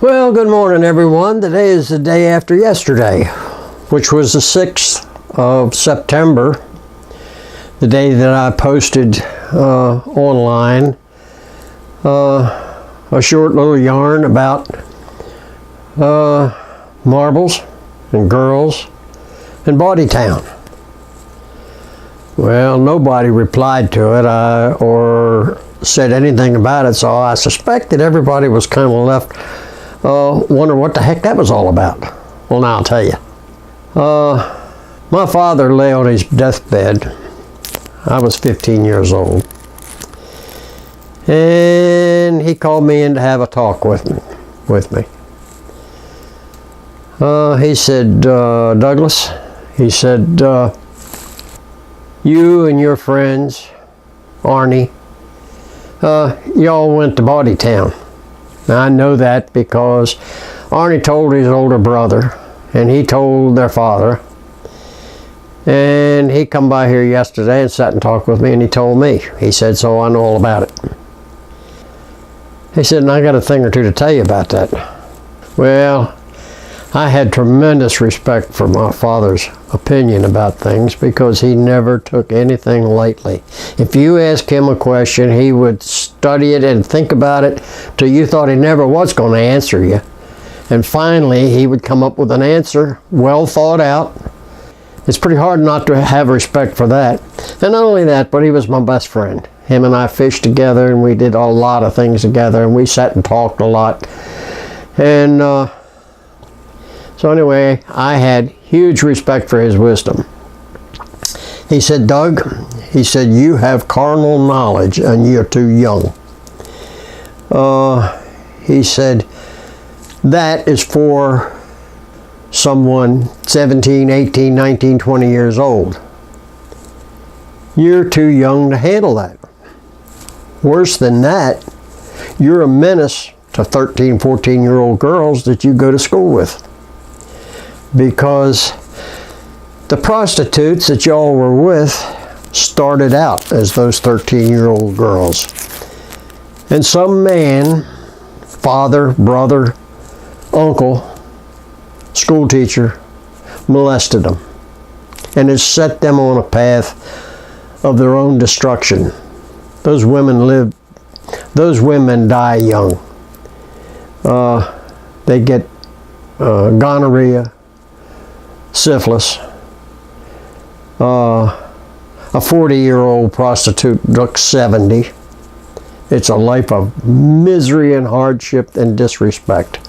Well, good morning, everyone. Today is the day after yesterday, which was the 6th of September, the day that I posted online a short little yarn about marbles and girls in Baudy Town. Well, nobody replied to it or said anything about it, so I suspect that everybody was kind of left wondering what the heck that was all about. Well, now I'll tell you. My father lay on his deathbed. I was 15 years old. And he called me in to have a talk with me. He said, Douglas, he said, you and your friends, Arnie, y'all went to Baudy Town. Now, I know that because Arnie told his older brother, and he told their father, and he come by here yesterday and sat and talked with me, and he told me. He said, so I know all about it. He said, and I got a thing or two to tell you about that. Well, I had tremendous respect for my father's opinion about things because he never took anything lightly. If you ask him a question, he would study it and think about it till you thought he never was going to answer you. And finally, he would come up with an answer, well thought out. It's pretty hard not to have respect for that. And not only that, but he was my best friend. Him and I fished together, and we did a lot of things together, and we sat and talked a lot. And so anyway, I had huge respect for his wisdom. He said, Doug, he said, you have carnal knowledge and you're too young. He said, that is for someone 17, 18, 19, 20 years old. You're too young to handle that. Worse than that, you're a menace to 13, 14-year-old girls that you go to school with. Because the prostitutes that y'all were with started out as those 13-year-old girls. And some man, father, brother, uncle, school teacher, molested them and has set them on a path of their own destruction. Those women die young. They get gonorrhea, syphilis. A 40-year-old prostitute looks 70. It's a life of misery and hardship and disrespect.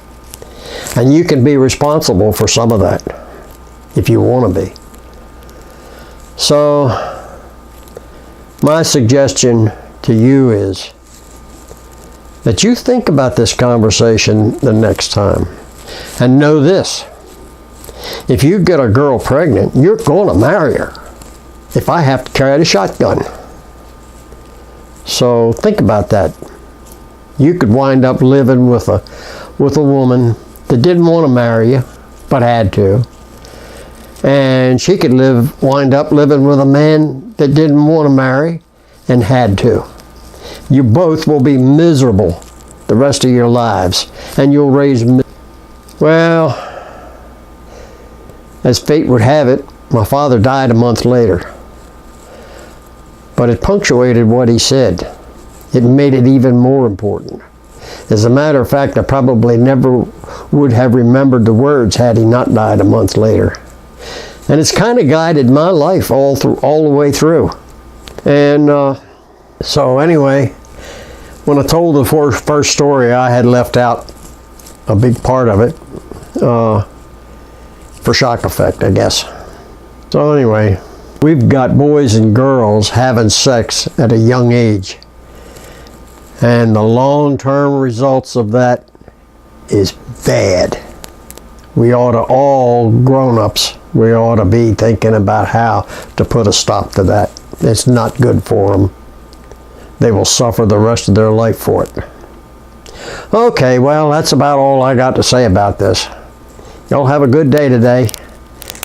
And you can be responsible for some of that if you want to be. So my suggestion to you is that you think about this conversation the next time. And know this. If you get a girl pregnant, you're going to marry her. If I have to carry the shotgun. So think about that. You could wind up living with a woman that didn't want to marry you, but had to. And she could wind up living with a man that didn't want to marry and had to. You both will be miserable the rest of your lives. And you'll raise well, as fate would have it, my father died a month later. But it punctuated what he said. It made it even more important. As a matter of fact, I probably never would have remembered the words had he not died a month later. And it's kind of guided my life all the way through. And so anyway, when I told the first story, I had left out a big part of it. For shock effect, I guess. So anyway, we've got boys and girls having sex at a young age. And the long-term results of that is bad. We ought to, all grown-ups, we ought to be thinking about how to put a stop to that. It's not good for them. They will suffer the rest of their life for it. Okay, well, that's about all I got to say about this. Y'all have a good day today,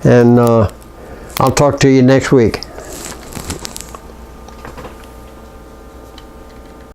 and I'll talk to you next week.